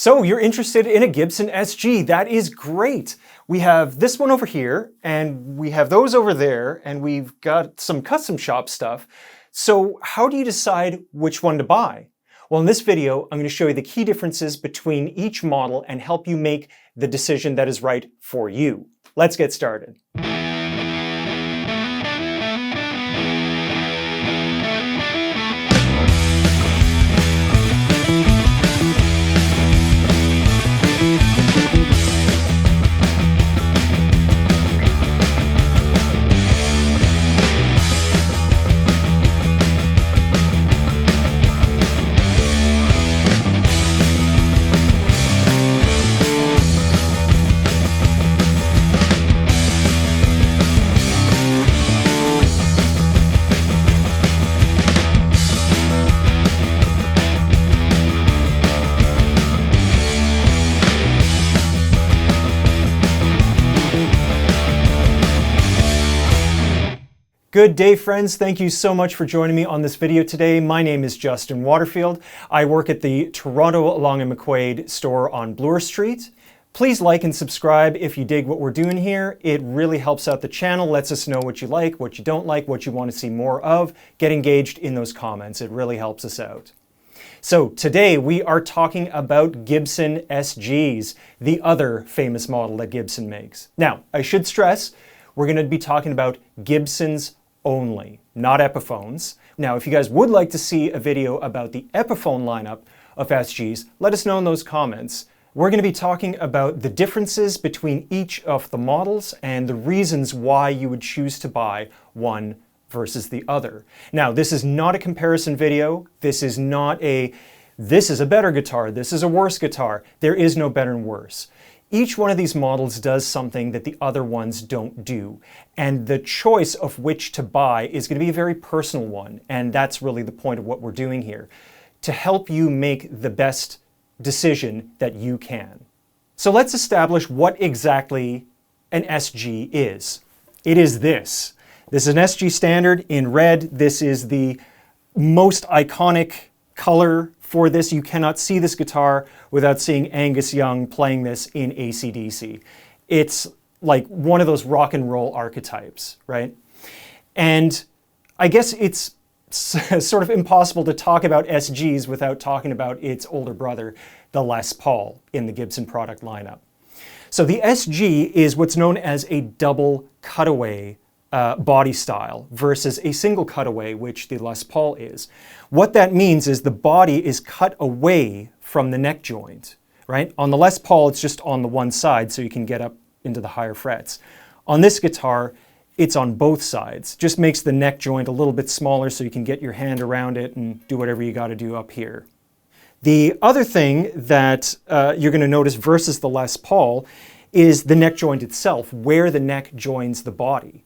So you're interested in a Gibson SG. That is great. We have this one over here, and we have those over there, and we've got some custom shop stuff. So how do you decide which one to buy? Well, in this video, I'm going to show you the key differences between each model and help you make the decision that is right for you. Let's get started. Good day, friends. Thank you so much for joining me on this video today. My name is Justin Waterfield. I work at the Toronto Long McQuade store on Bloor Street. Please like and subscribe if you dig what we're doing here. It really helps out the channel, lets us know what you like, what you don't like, what you want to see more of. Get engaged in those comments. It really helps us out. So today we are talking about Gibson SGs, the other famous model that Gibson makes. Now, I should stress, we're going to be talking about Gibsons only, not Epiphones. Now, if you guys would like to see a video about the Epiphone lineup of SGs, let us know in those comments. We're going to be talking about the differences between each of the models and the reasons why you would choose to buy one versus the other. Now, this is not a comparison video. This is a better guitar, this is a worse guitar. There is no better and worse. Each one of these models does something that the other ones don't do. And the choice of which to buy is going to be a very personal one. And that's really the point of what we're doing here, to help you make the best decision that you can. So let's establish what exactly an SG is. It is this. This is an SG Standard in red. This is the most iconic color for this. You cannot see this guitar without seeing Angus Young playing this in AC/DC. It's like one of those rock and roll archetypes, right? And I guess it's sort of impossible to talk about SGs without talking about its older brother, the Les Paul, in the Gibson product lineup. So the SG is what's known as a double cutaway body style versus a single cutaway, which the Les Paul is. What that means is the body is cut away from the neck joint, right? On the Les Paul, it's just on the one side, so you can get up into the higher frets. On this guitar, it's on both sides. Just makes the neck joint a little bit smaller so you can get your hand around it and do whatever you got to do up here. The other thing that you're going to notice versus the Les Paul is the neck joint itself, where the neck joins the body.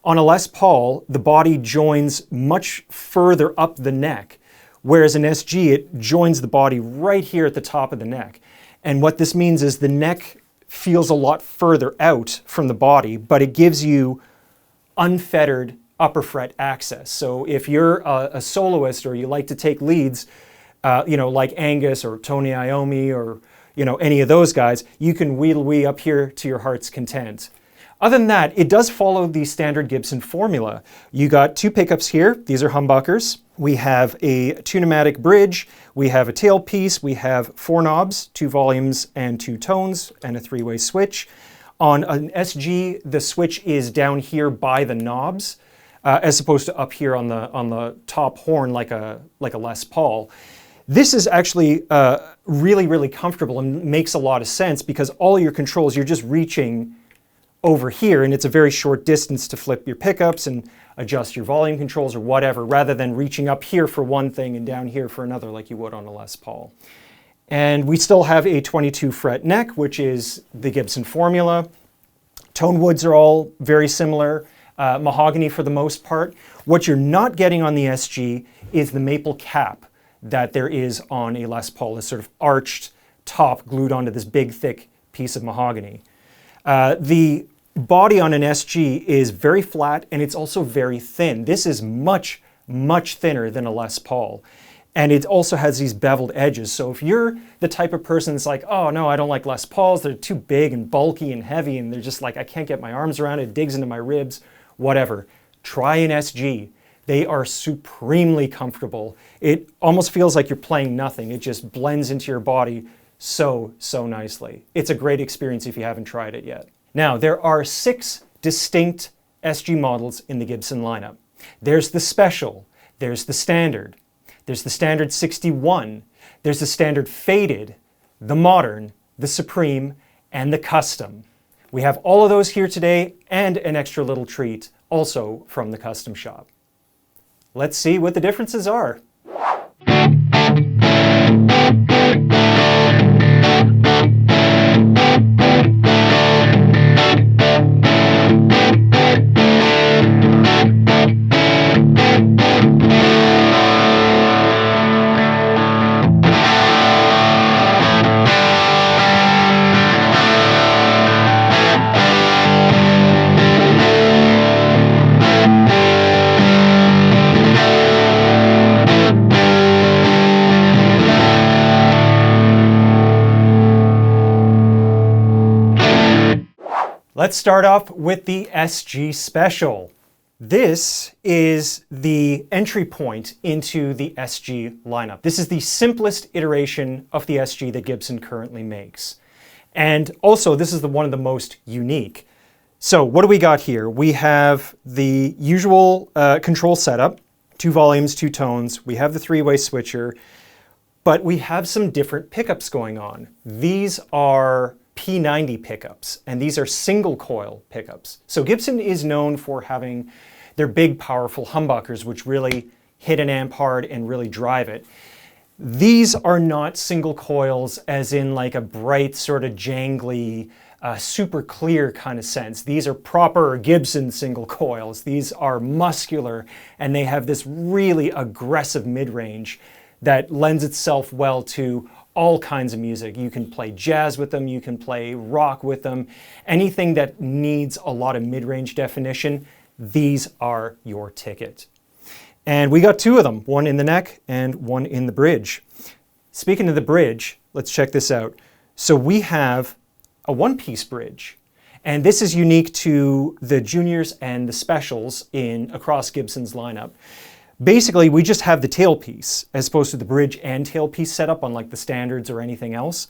On a Les Paul, the body joins much further up the neck, whereas an SG, it joins the body right here at the top of the neck. And what this means is the neck feels a lot further out from the body, but it gives you unfettered upper fret access. So if you're a soloist or you like to take leads, like Angus or Tony Iommi or any of those guys, you can wheedle-wee up here to your heart's content. Other than that, it does follow the standard Gibson formula. You got two pickups here. These are humbuckers. We have a tunematic bridge. We have a tailpiece. We have four knobs, 2 volumes and 2 tones, and a 3-way switch. On an SG, the switch is down here by the knobs, as opposed to up here on the top horn like a Les Paul. This is actually really, really comfortable and makes a lot of sense because all your controls, you're just reaching over here, and it's a very short distance to flip your pickups and adjust your volume controls or whatever, rather than reaching up here for one thing and down here for another like you would on a Les Paul. And we still have a 22 fret neck, which is the Gibson formula. Tone woods are all very similar, mahogany for the most part. What you're not getting on the SG is the maple cap that there is on a Les Paul, this sort of arched top glued onto this big thick piece of mahogany. The body on an SG is very flat and it's also very thin. This is much, much thinner than a Les Paul. And it also has these beveled edges. So if you're the type of person that's like, oh no, I don't like Les Pauls, they're too big and bulky and heavy, and they're just like, I can't get my arms around it, it digs into my ribs, whatever. Try an SG. They are supremely comfortable. It almost feels like you're playing nothing. It just blends into your body so nicely. It's a great experience if you haven't tried it yet. Now, there are 6 distinct SG models in the Gibson lineup. There's the Special, there's the Standard, there's the Standard 61, there's the Standard Faded, the Modern, the Supreme, and the Custom. We have all of those here today and an extra little treat also from the Custom Shop. Let's see what the differences are. Let's start off with the SG Special. This is the entry point into the SG lineup. This is the simplest iteration of the SG that Gibson currently makes. And also, this is one of the most unique. So what do we got here? We have the usual control setup, 2 volumes, 2 tones. We have the 3-way switcher, but we have some different pickups going on. These are P90 pickups, and these are single coil pickups. So Gibson is known for having their big, powerful humbuckers, which really hit an amp hard and really drive it. These are not single coils as in like a bright, sort of jangly, super clear kind of sense. These are proper Gibson single coils. These are muscular, and they have this really aggressive mid-range that lends itself well to all kinds of music. You can play jazz with them, you can play rock with them, anything that needs a lot of mid-range definition, these are your ticket. And we got 2 of them, one in the neck and one in the bridge. Speaking of the bridge, let's check this out. So we have a 1-piece bridge, and this is unique to the juniors and the specials across Gibson's lineup. Basically, we just have the tailpiece as opposed to the bridge and tailpiece setup on like the standards or anything else.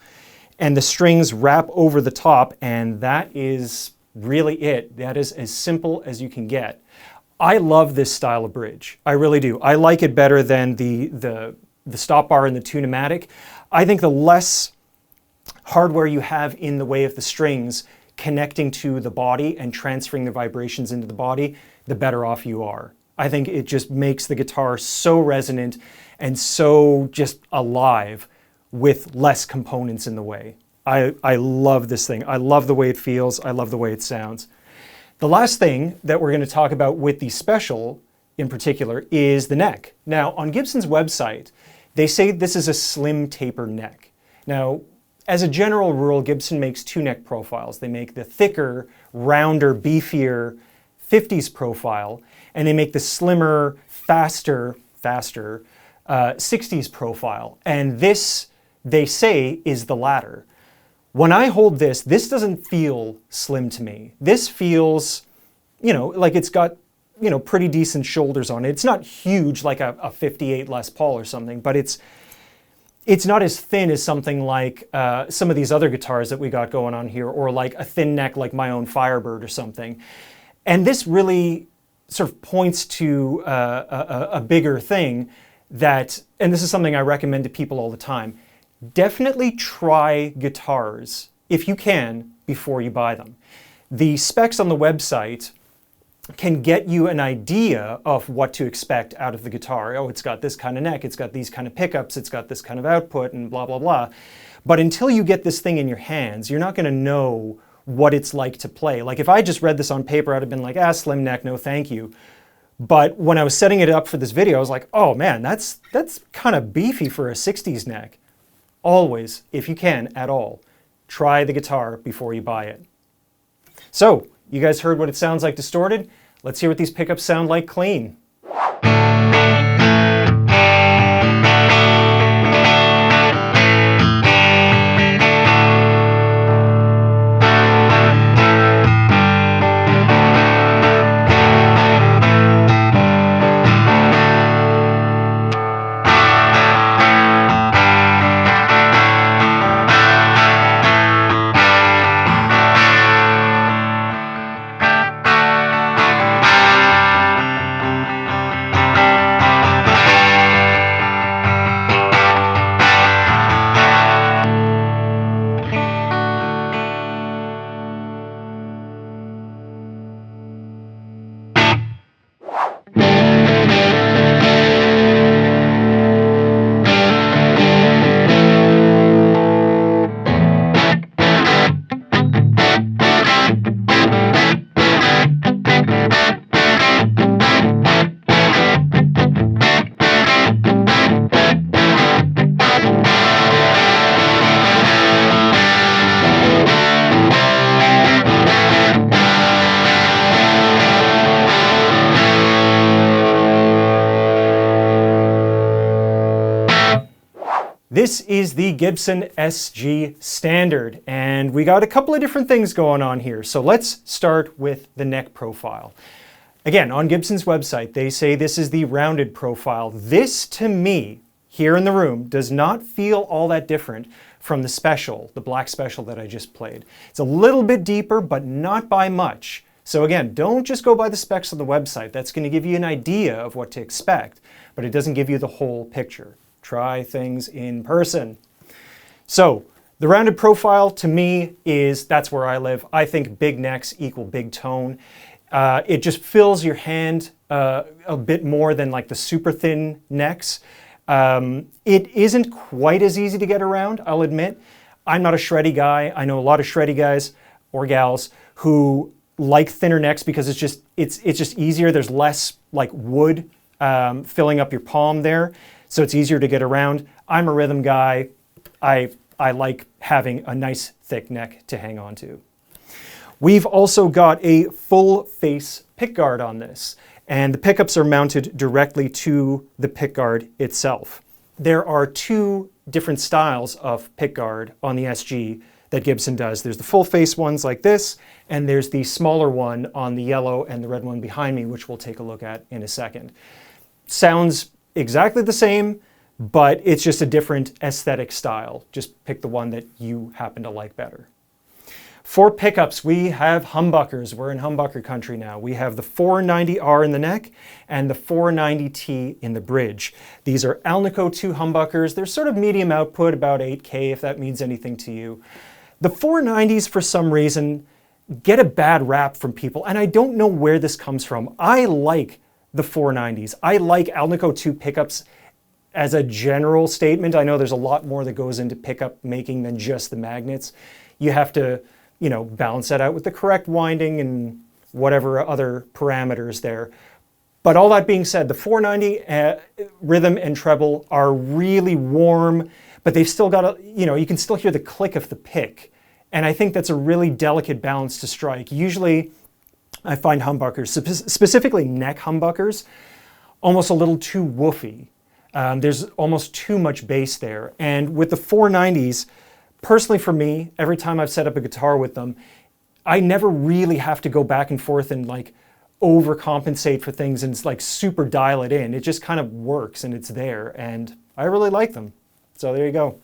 And the strings wrap over the top, and that is really it. That is as simple as you can get. I love this style of bridge. I really do. I like it better than the stop bar and the Tune-o-matic. I think the less hardware you have in the way of the strings connecting to the body and transferring the vibrations into the body, the better off you are. I think it just makes the guitar so resonant and so just alive with less components in the way. I love this thing. I love the way it feels. I love the way it sounds. The last thing that we're going to talk about with the Special in particular is the neck. Now, on Gibson's website, they say this is a slim taper neck. Now, as a general rule, Gibson makes 2 neck profiles. They make the thicker, rounder, beefier 50s profile, and they make the slimmer, faster 60s profile. And this, they say, is the latter. When I hold this doesn't feel slim to me. This feels, like it's got, pretty decent shoulders on it. It's not huge like a 58 Les Paul or something, but it's not as thin as something like some of these other guitars that we got going on here, or like a thin neck like my own Firebird or something. And this really sort of points to a bigger thing that, and this is something I recommend to people all the time, definitely try guitars, if you can, before you buy them. The specs on the website can get you an idea of what to expect out of the guitar. Oh, it's got this kind of neck, it's got these kind of pickups, it's got this kind of output, and blah, blah, blah. But until you get this thing in your hands, you're not going to know what it's like to play. Like if I just read this on paper, I'd have been like, slim neck, no thank you. But when I was setting it up for this video, I was like, oh man, that's kind of beefy for a 60s neck. Always, if you can at all, try the guitar before you buy it. So, you guys heard what it sounds like distorted? Let's hear what these pickups sound like clean. This is the Gibson SG Standard, and we got a couple of different things going on here. So let's start with the neck profile. Again, on Gibson's website, they say this is the rounded profile. This, to me, here in the room, does not feel all that different from the Special, the black Special that I just played. It's a little bit deeper, but not by much. So again, don't just go by the specs on the website. That's going to give you an idea of what to expect, but it doesn't give you the whole picture. Try things in person. So the rounded profile to me that's where I live. I think big necks equal big tone. It just fills your hand a bit more than like the super thin necks. It isn't quite as easy to get around, I'll admit. I'm not a shreddy guy. I know a lot of shreddy guys or gals who like thinner necks because it's just easier. There's less like wood filling up your palm there, so it's easier to get around. I'm a rhythm guy. I like having a nice thick neck to hang on to. We've also got a full face pickguard on this, and the pickups are mounted directly to the pickguard itself. There are two different styles of pickguard on the SG that Gibson does. There's the full face ones like this, and there's the smaller one on the yellow and the red one behind me, which we'll take a look at in a second. Sounds exactly the same, but it's just a different aesthetic style. Just pick the one that you happen to like better. For pickups, we have humbuckers. We're in humbucker country now. We have the 490R in the neck and the 490T in the bridge. These are Alnico 2 humbuckers. They're sort of medium output, about 8K if that means anything to you. The 490s, for some reason, get a bad rap from people, and I don't know where this comes from. I like the 490s. I like Alnico 2 pickups as a general statement. I know there's a lot more that goes into pickup making than just the magnets. You have to, balance that out with the correct winding and whatever other parameters there. But all that being said, the 490 rhythm and treble are really warm, but they've still got you can still hear the click of the pick. And I think that's a really delicate balance to strike. Usually I find humbuckers, specifically neck humbuckers, almost a little too woofy. There's almost too much bass there. And with the 490s, personally for me, every time I've set up a guitar with them, I never really have to go back and forth and like overcompensate for things and like super dial it in. It just kind of works and it's there, and I really like them. So there you go.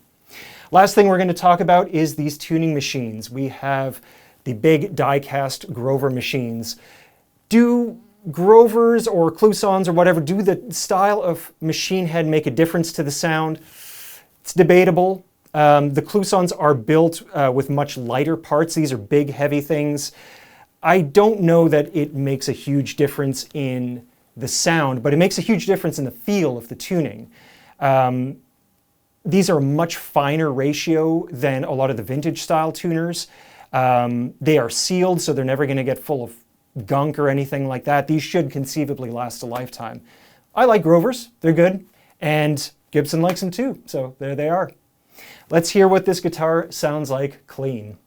Last thing we're going to talk about is these tuning machines. We have the big Diecast Grover machines. Do Grovers or Clousons or whatever, do the style of machine head make a difference to the sound? It's debatable. The Clousons are built with much lighter parts. These are big, heavy things. I don't know that it makes a huge difference in the sound, but it makes a huge difference in the feel of the tuning. These are a much finer ratio than a lot of the vintage style tuners. They are sealed, so they're never going to get full of gunk or anything like that. These should conceivably last a lifetime. I like Grovers. They're good. And Gibson likes them too. So there they are. Let's hear what this guitar sounds like clean.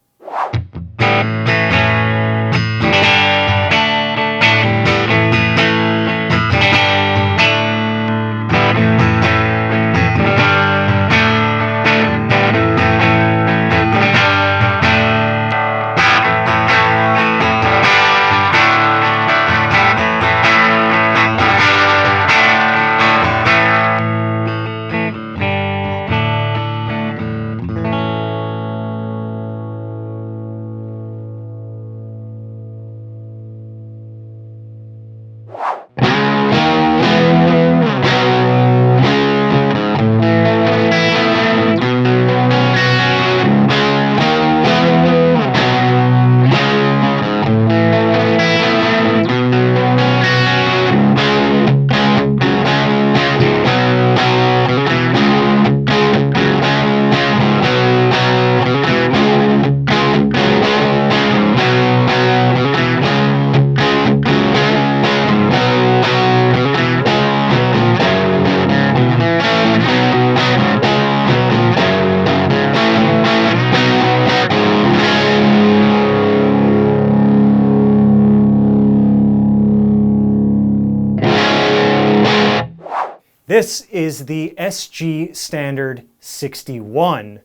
This is the SG Standard 61.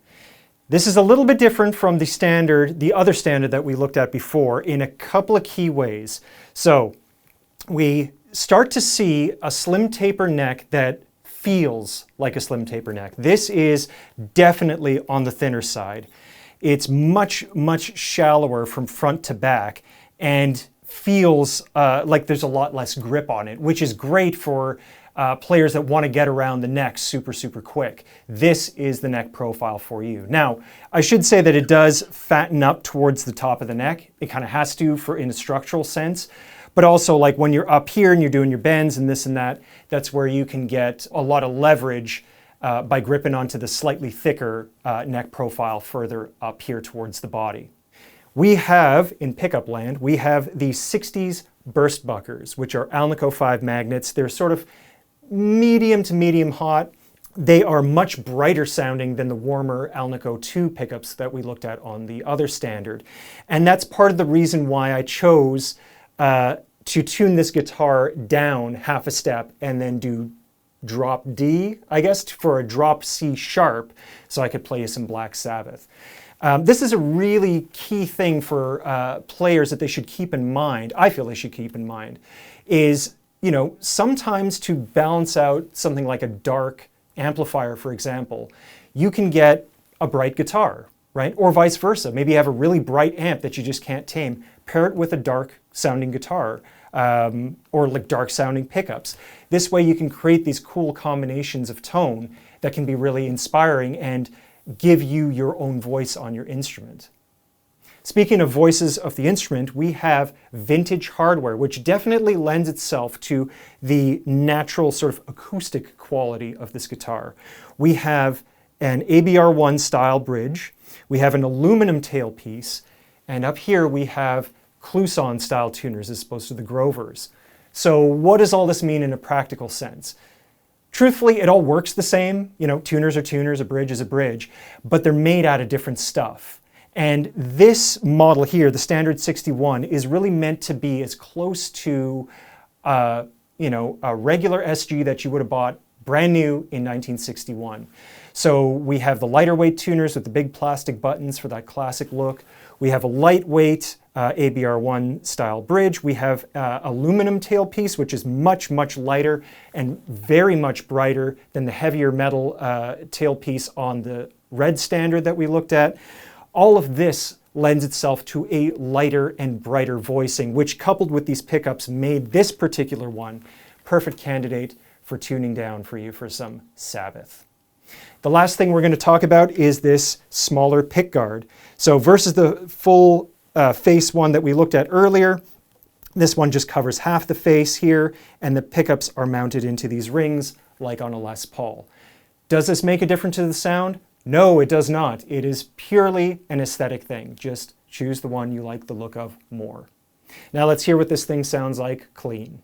This is a little bit different from the other standard that we looked at before in a couple of key ways. So we start to see a slim taper neck that feels like a slim taper neck. This is definitely on the thinner side. It's much shallower from front to back and feels like there's a lot less grip on it, which is great for players that want to get around the neck super quick. This is the neck profile for you. Now, I should say that it does fatten up towards the top of the neck. It kind of has to in a structural sense. But also, like when you're up here and you're doing your bends and this and that, that's where you can get a lot of leverage by gripping onto the slightly thicker neck profile further up here towards the body. We have, in pickup land, we have the 60s Burstbuckers, which are Alnico 5 magnets. They're sort of medium to medium hot. They are much brighter sounding than the warmer Alnico 2 pickups that we looked at on the other standard. And that's part of the reason why I chose to tune this guitar down half a step and then do drop D, I guess, for a drop C sharp, so I could play you some Black Sabbath. This is a really key thing for players that they should keep in mind, I feel they should keep in mind, is, you know, sometimes to balance out something like a dark amplifier, for example, you can get a bright guitar, right? Or vice versa. Maybe you have a really bright amp that you just can't tame. Pair it with a dark sounding guitar or like dark sounding pickups. This way you can create these cool combinations of tone that can be really inspiring and give you your own voice on your instrument. Speaking of voices of the instrument, we have vintage hardware, which definitely lends itself to the natural sort of acoustic quality of this guitar. We have an ABR1 style bridge, we have an aluminum tailpiece, and up here we have Clouson style tuners as opposed to the Grovers. So what does all this mean in a practical sense? Truthfully, it all works the same. You know, tuners are tuners, a bridge is a bridge, but they're made out of different stuff. And this model here, the Standard 61, is really meant to be as close to, you know, a regular SG that you would have bought brand new in 1961. So we have the lighter weight tuners with the big plastic buttons for that classic look. We have a lightweight ABR1 style bridge. We have aluminum tailpiece, which is much lighter and very much brighter than the heavier metal tailpiece on the red standard that we looked at. All of this lends itself to a lighter and brighter voicing, which coupled with these pickups made this particular one perfect candidate for tuning down for you for some Sabbath. The last thing we're going to talk about is this smaller pickguard. So versus the full face one that we looked at earlier, this one just covers half the face here, and the pickups are mounted into these rings like on a Les Paul. Does this make a difference to the sound? No, it does not. It is purely an aesthetic thing. Just choose the one you like the look of more. Now let's hear what this thing sounds like clean.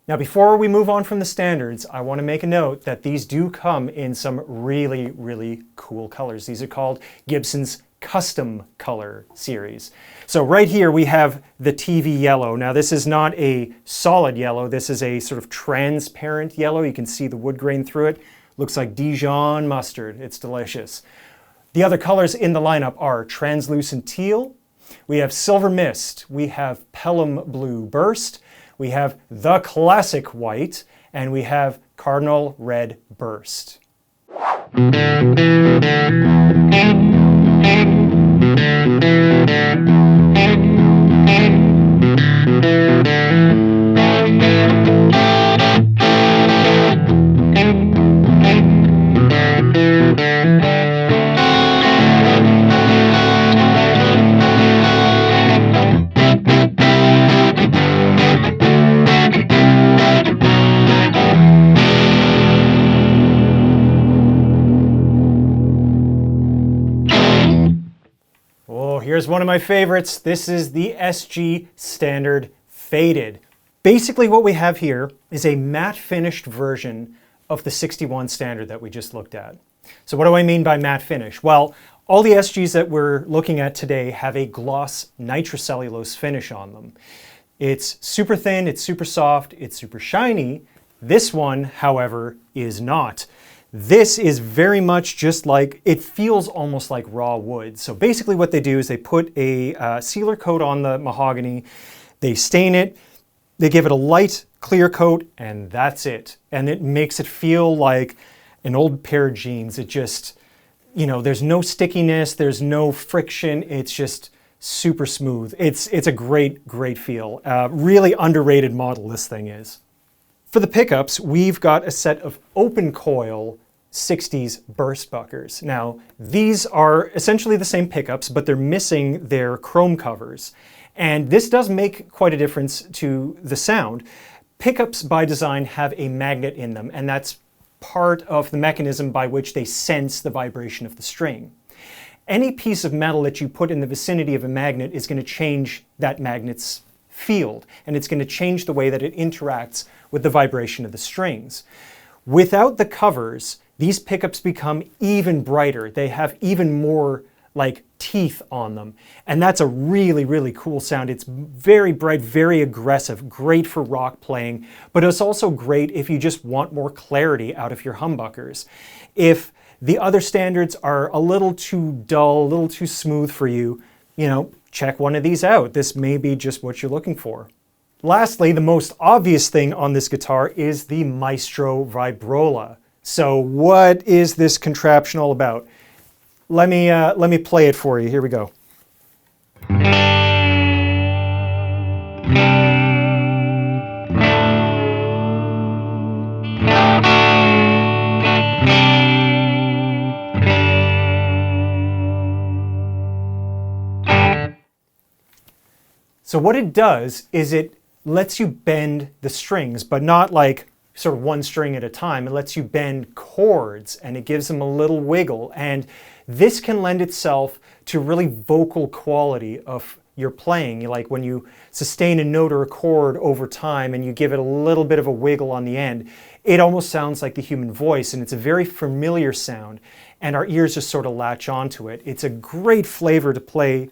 Now, before we move on from the standards, I want to make a note that these do come in some really cool colors. These are called Gibson's Custom Color series. So right here we have the TV yellow. Now this is not a solid yellow, this is a sort of transparent yellow. You can see the wood grain through it. Looks like Dijon mustard. It's delicious. The other colors in the lineup are translucent teal, we have silver mist, we have Pelham blue burst, we have the classic white, and we have cardinal red burst. Here's one of my favorites. This is the SG Standard Faded. Basically what we have here is a matte finished version of the 61 Standard that we just looked at. So what do I mean by matte finish? Well, all the SGs that we're looking at today have a gloss nitrocellulose finish on them. It's super thin, it's super soft, it's super shiny. This one, however, is not. This is very much just like, it feels almost like raw wood. So basically what they do is they put a sealer coat on the mahogany, they stain it, they give it a light clear coat, and that's it. And it makes it feel like an old pair of jeans. It just, you know, there's no stickiness, there's no friction, it's just super smooth. It's a great, great feel. Really underrated model this thing is. For the pickups, we've got a set of open coil 60s Burstbuckers. Now, these are essentially the same pickups, but they're missing their chrome covers. And this does make quite a difference to the sound. Pickups by design have a magnet in them, and that's part of the mechanism by which they sense the vibration of the string. Any piece of metal that you put in the vicinity of a magnet is going to change that magnet's field, and it's going to change the way that it interacts with the vibration of the strings. Without the covers, these pickups become even brighter. They have even more like teeth on them, and that's a really, really cool sound. It's very bright, very aggressive, great for rock playing, but it's also great if you just want more clarity out of your humbuckers. If the other standards are a little too dull, a little too smooth for you, you know, check one of these out. This may be just what you're looking for. Lastly, the most obvious thing on this guitar is the Maestro Vibrola. So what is this contraption all about? Let me play it for you. Here we go. So what it does is it lets you bend the strings, but not like sort of one string at a time. It lets you bend chords, and it gives them a little wiggle. And this can lend itself to really vocal quality of your playing. Like when you sustain a note or a chord over time and you give it a little bit of a wiggle on the end, it almost sounds like the human voice, and it's a very familiar sound, and our ears just sort of latch onto it. It's a great flavor to play,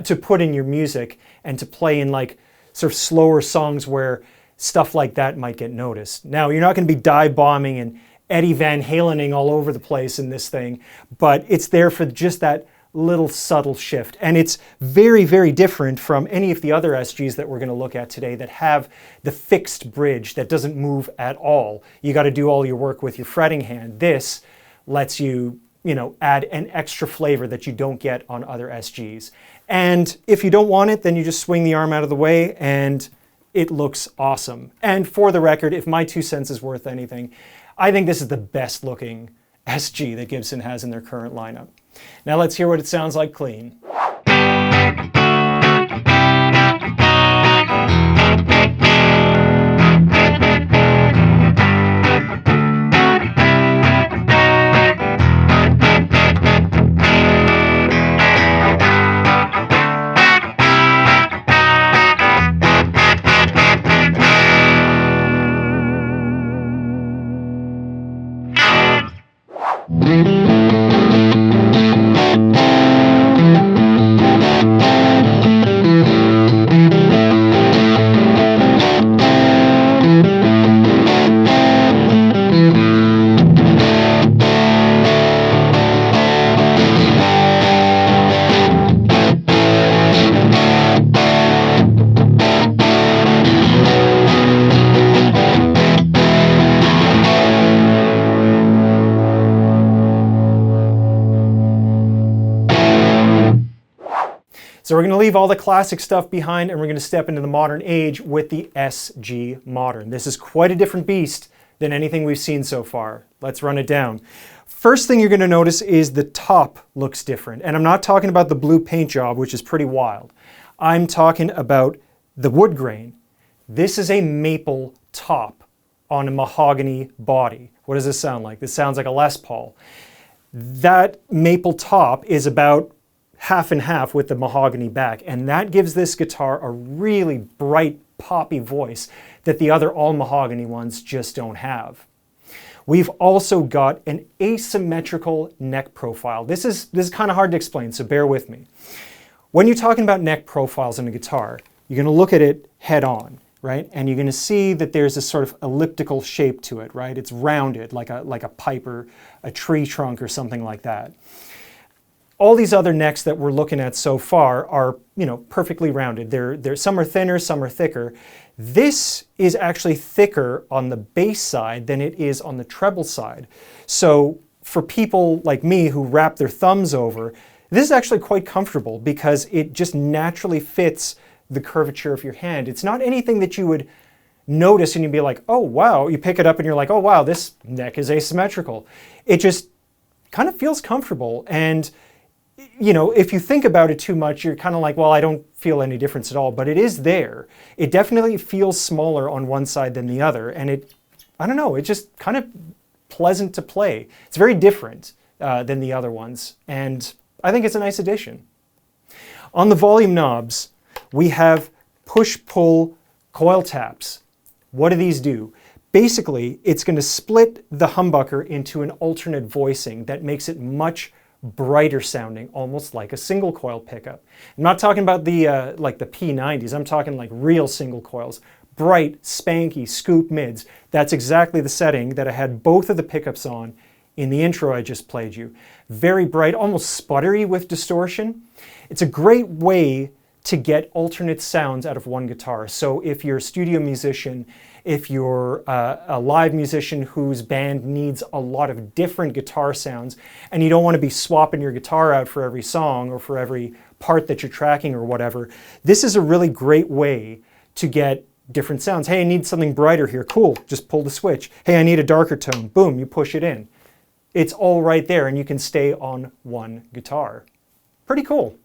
to put in your music, and to play in like sort of slower songs where stuff like that might get noticed. Now, you're not going to be dive bombing and Eddie Van Halening all over the place in this thing, but it's there for just that little subtle shift. And it's very, very different from any of the other SGs that we're going to look at today that have the fixed bridge that doesn't move at all. You got to do all your work with your fretting hand. This lets you, you know, add an extra flavor that you don't get on other SGs. And if you don't want it, then you just swing the arm out of the way and it looks awesome. And for the record, if my 2 cents is worth anything, I think this is the best looking SG that Gibson has in their current lineup. Now let's hear what it sounds like clean. So we're going to leave all the classic stuff behind and we're going to step into the modern age with the SG Modern. This is quite a different beast than anything we've seen so far. Let's run it down. First thing you're going to notice is the top looks different. And I'm not talking about the blue paint job, which is pretty wild. I'm talking about the wood grain. This is a maple top on a mahogany body. What does this sound like? This sounds like a Les Paul. That maple top is about half and half with the mahogany back, and that gives this guitar a really bright, poppy voice that the other all mahogany ones just don't have. We've also got an asymmetrical neck profile. This is kind of hard to explain, so bear with me. When you're talking about neck profiles in a guitar, you're going to look at it head on, right? And you're going to see that there's a sort of elliptical shape to it, right? It's rounded like a pipe or a tree trunk or something like that. All these other necks that we're looking at so far are, perfectly rounded. Some are thinner, some are thicker. This is actually thicker on the bass side than it is on the treble side. So for people like me who wrap their thumbs over, this is actually quite comfortable because it just naturally fits the curvature of your hand. It's not anything that you would notice and you'd be like, oh wow, you pick it up and you're like, oh wow, this neck is asymmetrical. It just kind of feels comfortable, and if you think about it too much, you're kind of like, well, I don't feel any difference at all, but it is there. It definitely feels smaller on one side than the other, and it's just kind of pleasant to play. It's very different than the other ones, and I think it's a nice addition. On the volume knobs, we have push-pull coil taps. What do these do? Basically, it's going to split the humbucker into an alternate voicing that makes it much brighter sounding, almost like a single coil pickup. I'm not talking about the like the P90s, I'm talking like real single coils. Bright, spanky, scoop mids. That's exactly the setting that I had both of the pickups on in the intro I just played you. Very bright, almost sputtery with distortion. It's a great way to get alternate sounds out of one guitar. So if you're a studio musician, if you're a live musician whose band needs a lot of different guitar sounds, and you don't want to be swapping your guitar out for every song or for every part that you're tracking or whatever, this is a really great way to get different sounds. Hey, I need something brighter here. Cool, just pull the switch. Hey, I need a darker tone. Boom, you push it in. It's all right there, and you can stay on one guitar. Pretty cool.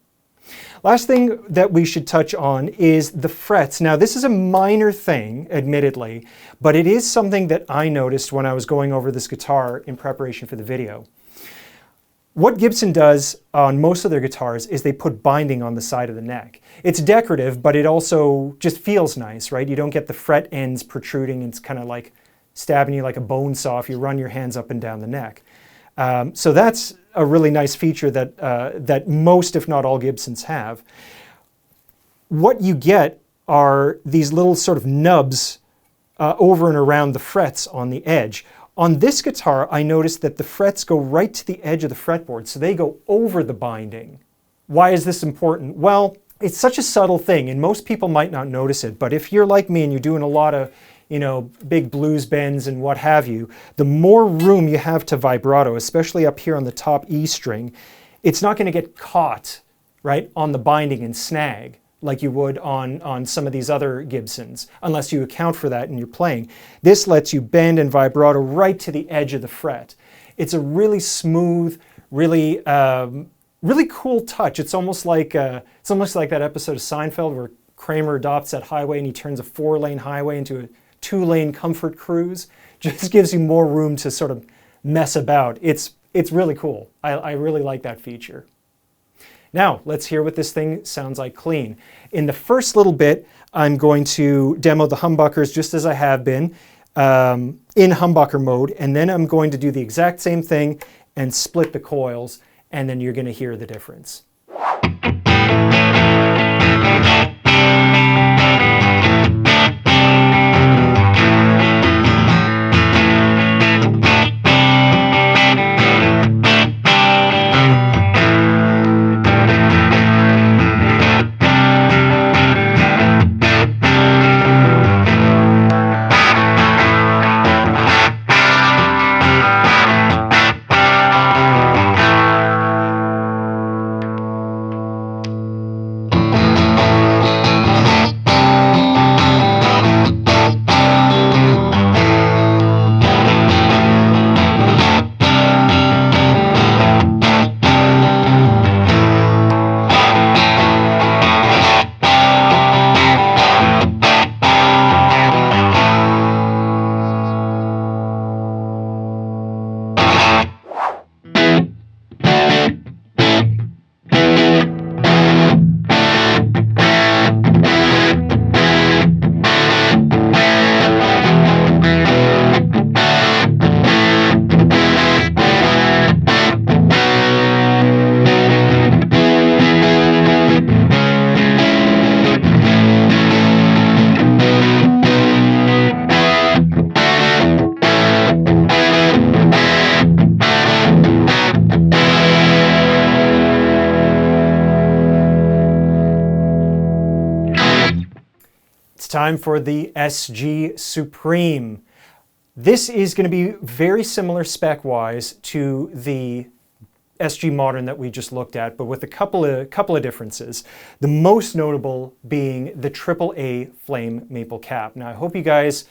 Last thing that we should touch on is the frets. Now, this is a minor thing, admittedly, but it is something that I noticed when I was going over this guitar in preparation for the video. What Gibson does on most of their guitars is they put binding on the side of the neck. It's decorative, but it also just feels nice, right? You don't get the fret ends protruding. It's kind of like stabbing you like a bone saw if you run your hands up and down the neck. So that's a really nice feature that, that most, if not all, Gibsons have. What you get are these little sort of nubs over and around the frets on the edge. On this guitar, I noticed that the frets go right to the edge of the fretboard, so they go over the binding. Why is this important? Well, it's such a subtle thing, and most people might not notice it, but if you're like me and you're doing a lot of big blues bends and what have you, the more room you have to vibrato, especially up here on the top E string, it's not going to get caught, right, on the binding and snag like you would on some of these other Gibsons, unless you account for that in your playing. This lets you bend and vibrato right to the edge of the fret. It's a really smooth, really cool touch. It's almost like that episode of Seinfeld where Kramer adopts that highway and he turns a 4-lane highway into a 2-lane comfort cruise. Just gives you more room to sort of mess about. It's really cool. I really like that feature. Now, let's hear what this thing sounds like clean. In the first little bit, I'm going to demo the humbuckers just as I have been in humbucker mode, and then I'm going to do the exact same thing and split the coils, and then you're going to hear the difference. time for the SG Supreme. This is going to be very similar spec-wise to the SG Modern that we just looked at, but with a couple of differences. The most notable being the AAA flame maple cap. Now I hope you guys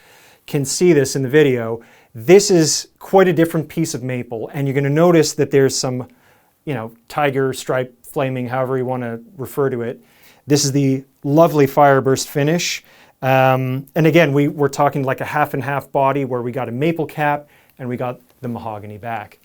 can see this in the video. This is quite a different piece of maple, and you're going to notice that there's some, tiger stripe flaming, however you want to refer to it. This is the lovely fireburst finish. And again, we're talking like a half and half body where we got a maple cap and we got the mahogany back.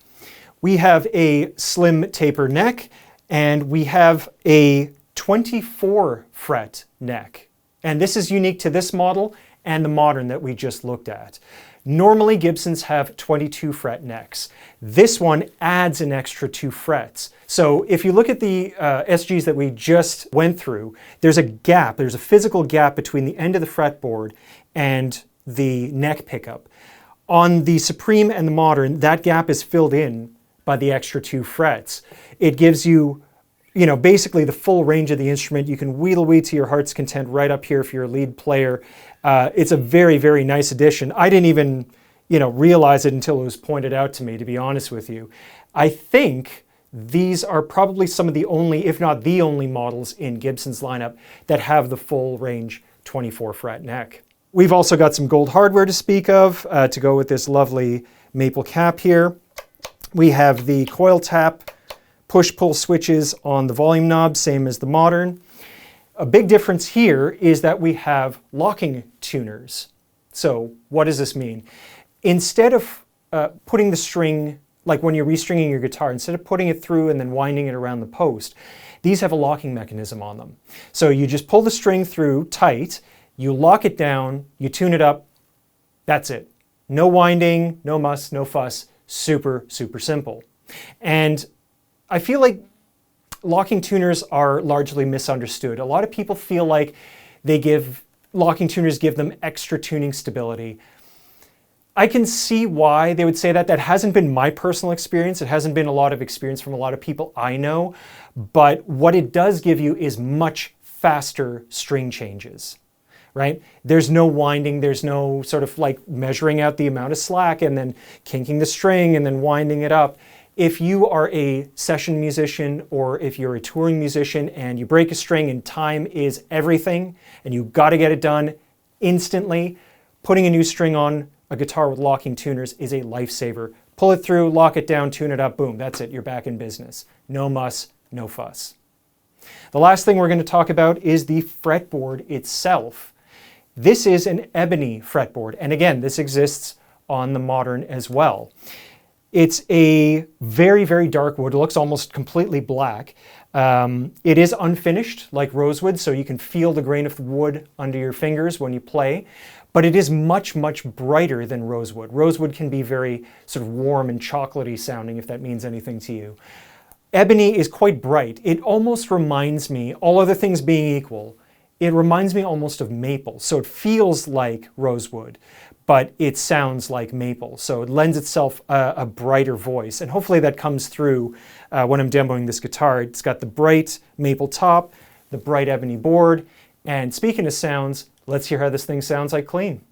We have a slim taper neck and we have a 24 fret neck. And this is unique to this model and the Modern that we just looked at. Normally Gibsons have 22 fret necks. This one adds an extra 2 frets. So if you look at the SGs that we just went through, there's a gap, there's a physical gap between the end of the fretboard and the neck pickup. On the Supreme and the Modern, that gap is filled in by the extra 2 frets. It gives you, basically the full range of the instrument. You can wheedle-wee to your heart's content right up here if you're a lead player. It's a very, very nice addition. I didn't even, realize it until it was pointed out to me, to be honest with you. I think these are probably some of the only, if not the only models in Gibson's lineup that have the full range 24 fret neck. We've also got some gold hardware to speak of to go with this lovely maple cap here. We have the coil tap push-pull switches on the volume knob, same as the Modern. A big difference here is that we have locking tuners. So what does this mean? Instead of putting the string, like when you're restringing your guitar, instead of putting it through and then winding it around the post, these have a locking mechanism on them. So you just pull the string through tight, you lock it down, you tune it up, that's it. No winding, no muss, no fuss, super, super simple. And I feel like locking tuners are largely misunderstood. A lot of people feel like locking tuners give them extra tuning stability. I can see why they would say that. That hasn't been my personal experience. It hasn't been a lot of experience from a lot of people I know. But what it does give you is much faster string changes, right? There's no winding. There's no sort of like measuring out the amount of slack and then kinking the string and then winding it up. If you are a session musician or if you're a touring musician and you break a string and time is everything and you've got to get it done instantly, putting a new string on a guitar with locking tuners is a lifesaver. Pull it through, lock it down, tune it up, boom, that's it, you're back in business. No muss, no fuss. The last thing we're going to talk about is the fretboard itself. This is an ebony fretboard, and again, this exists on the Modern as well. It's a very, very dark wood. It looks almost completely black. It is unfinished like rosewood, so you can feel the grain of the wood under your fingers when you play. But it is much, much brighter than rosewood. Rosewood can be very sort of warm and chocolatey sounding, if that means anything to you. Ebony is quite bright. It almost reminds me, all other things being equal, it reminds me almost of maple. So it feels like rosewood, but it sounds like maple. So it lends itself a brighter voice. And hopefully that comes through when I'm demoing this guitar. It's got the bright maple top, the bright ebony board. And speaking of sounds, let's hear how this thing sounds like clean.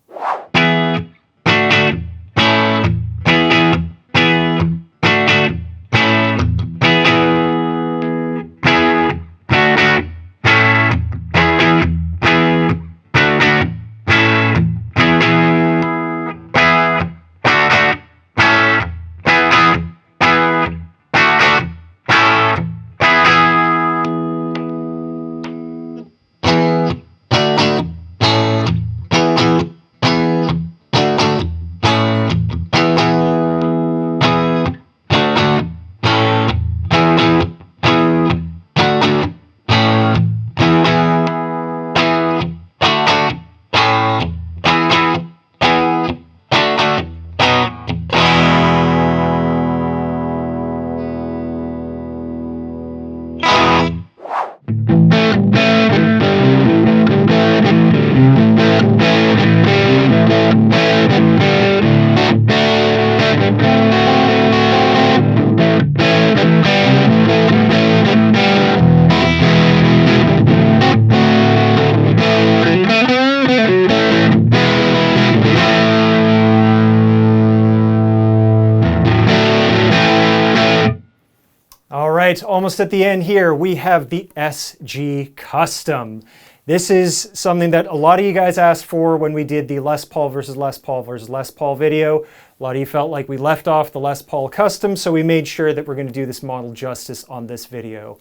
right, almost at the end here, we have the SG Custom. This is something that a lot of you guys asked for when we did the Les Paul versus Les Paul versus Les Paul video. A lot of you felt like we left off the Les Paul Custom, so we made sure that we're going to do this model justice on this video.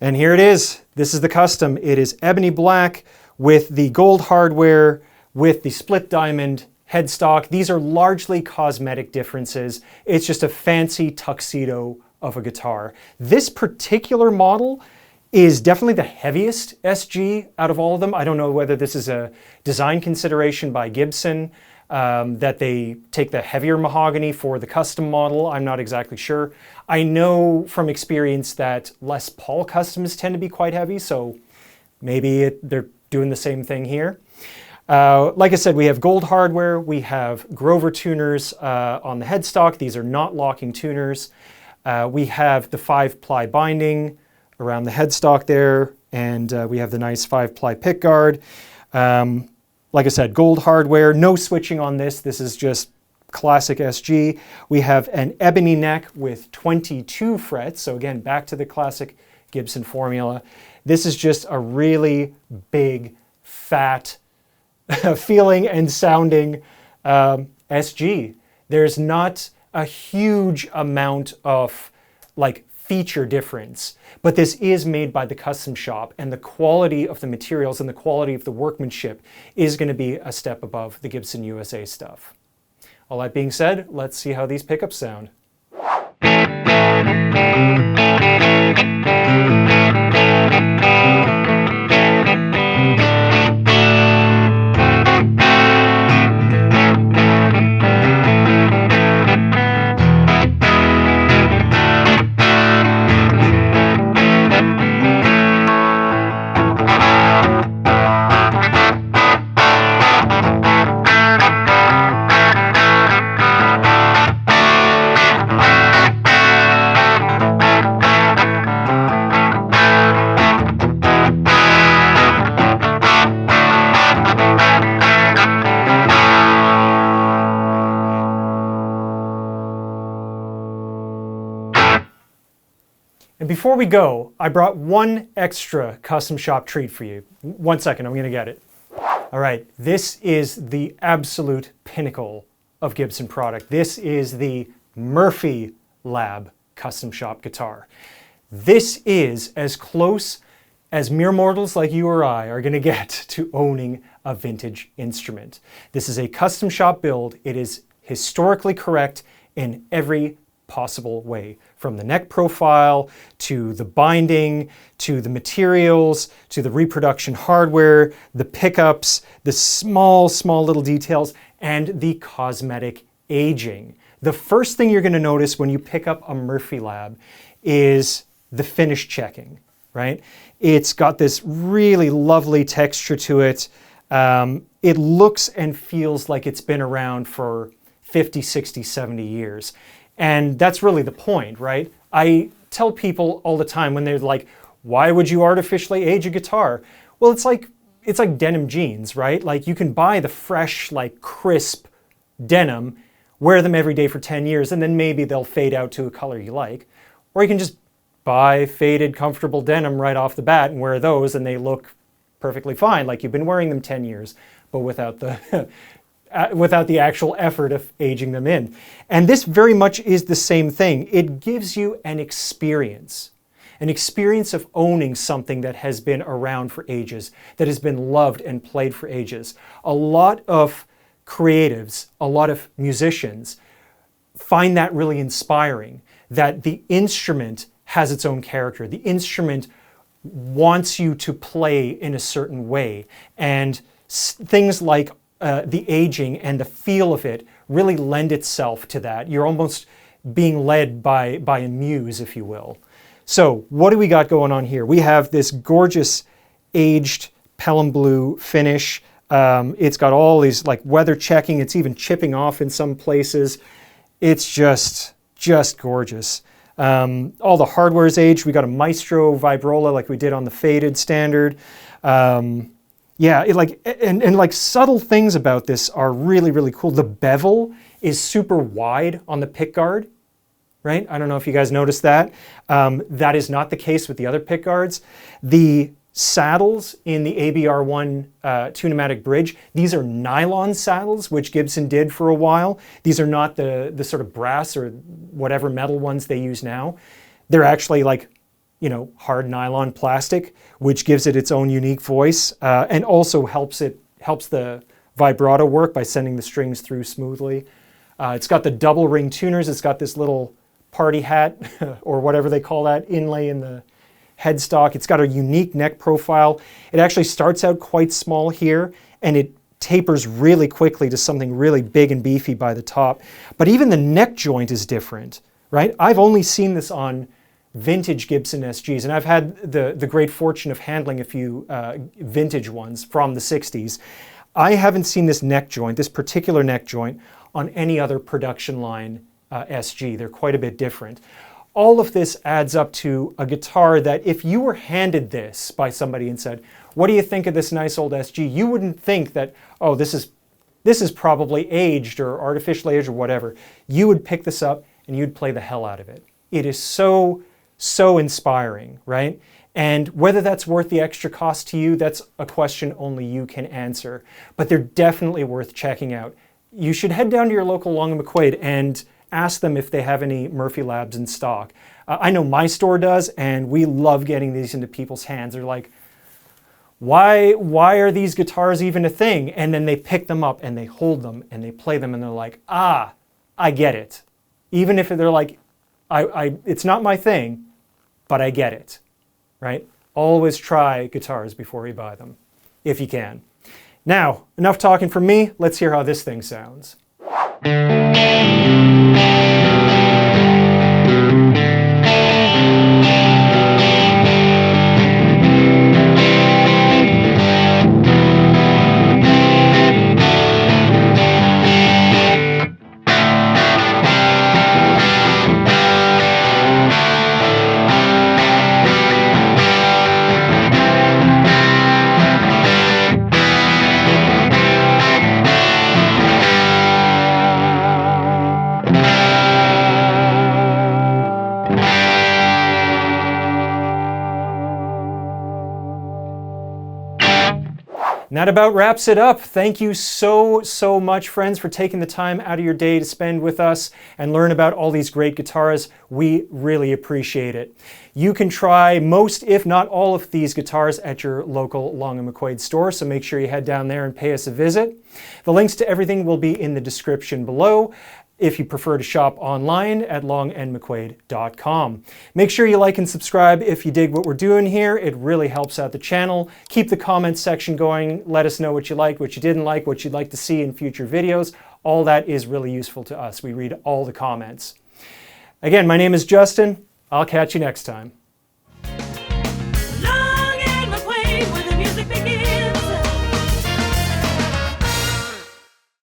And here it is. This is the Custom. It is ebony black with the gold hardware, with the split diamond headstock. These are largely cosmetic differences. It's just a fancy tuxedo of a guitar. This particular model is definitely the heaviest SG out of all of them. I don't know whether this is a design consideration by Gibson, that they take the heavier mahogany for the custom model. I'm not exactly sure. I know from experience that Les Paul Customs tend to be quite heavy, so maybe they're doing the same thing here. Like I said, we have gold hardware, we have Grover tuners on the headstock. These are not locking tuners. We have the 5-ply binding around the headstock there, and we have the nice 5-ply pickguard. Like I said, gold hardware, no switching on this. This is just classic SG. We have an ebony neck with 22 frets. So again, back to the classic Gibson formula. This is just a really big, fat, feeling and sounding SG. There's not a huge amount of like feature difference, but this is made by the custom shop, and the quality of the materials and the quality of the workmanship is going to be a step above the Gibson USA stuff. All that being said, let's see how these pickups sound. And before we go, I brought one extra custom shop treat for you. 1 second, I'm gonna get it. All right, this is the absolute pinnacle of Gibson product. This is the Murphy Lab custom shop guitar. This is as close as mere mortals like you or I are gonna get to owning a vintage instrument. This is a custom shop build. It is historically correct in every possible way, from the neck profile to the binding to the materials to the reproduction hardware, the pickups, the small little details, and the cosmetic aging. The first thing you're going to notice when you pick up a Murphy Lab is the finish checking, right? It's got this really lovely texture to it. It looks and feels like it's been around for 50, 60, 70 years. And that's really the point, right? I tell people all the time when they're like, why would you artificially age a guitar? Well, it's like denim jeans, right? Like you can buy the fresh, like crisp denim, wear them every day for 10 years, and then maybe they'll fade out to a color you like. Or you can just buy faded, comfortable denim right off the bat and wear those, and they look perfectly fine, like you've been wearing them 10 years, but without the without the actual effort of aging them in. And this very much is the same thing. It gives you an experience of owning something that has been around for ages, that has been loved and played for ages. A lot of creatives, a lot of musicians find that really inspiring, that the instrument has its own character. The instrument wants you to play in a certain way. And things like the aging and the feel of it really lend itself to that. You're almost being led by a muse, if you will. So what do we got going on here? We have this gorgeous aged Pelham blue finish. It's got all these like weather checking. It's even chipping off in some places. It's just gorgeous. All the hardware is aged. We got a Maestro Vibrola like we did on the faded standard. Yeah, like subtle things about this are really, really cool. The bevel is super wide on the pickguard. right? I don't know if you guys noticed that. That is not the case with the other pickguards. The saddles in the ABR1 two-pneumatic bridge, these are nylon saddles, which Gibson did for a while. These are not the sort of brass or whatever metal ones they use now. They're actually like, you know, hard nylon plastic, which gives it its own unique voice, and also helps the vibrato work by sending the strings through smoothly. It's got the double ring tuners. It's got this little party hat or whatever they call that inlay in the headstock. It's got a unique neck profile. It actually starts out quite small here and it tapers really quickly to something really big and beefy by the top. But even the neck joint is different, right? I've only seen this on vintage Gibson SGs, and I've had the great fortune of handling a few vintage ones from the 60s. I haven't seen this neck joint, this particular neck joint, on any other production line SG. They're quite a bit different. All of this adds up to a guitar that if you were handed this by somebody and said, what do you think of this nice old SG? You wouldn't think that, oh, this is probably aged or artificially aged or whatever. You would pick this up and you'd play the hell out of it. It is so inspiring, right? And whether that's worth the extra cost to you, that's a question only you can answer. But they're definitely worth checking out. You should head down to your local Long McQuade and ask them if they have any Murphy Labs in stock. I know my store does, and we love getting these into people's hands. They're like, why are these guitars even a thing? And then they pick them up and they hold them and they play them and they're like, ah, I get it. Even if they're like, it's not my thing, but I get it, right? Always try guitars before you buy them, if you can. Now, enough talking from me. Let's hear how this thing sounds. And that about wraps it up. Thank you so much, friends, for taking the time out of your day to spend with us and learn about all these great guitars. We really appreciate it. You can try most, if not all, of these guitars at your local Long McQuade store, so make sure you head down there and pay us a visit. The links to everything will be in the description below, if you prefer to shop online at longandmcquade.com. Make sure you like and subscribe if you dig what we're doing here. It really helps out the channel. Keep the comments section going. Let us know what you liked, what you didn't like, what you'd like to see in future videos. All that is really useful to us. We read all the comments. Again, my name is Justin. I'll catch you next time.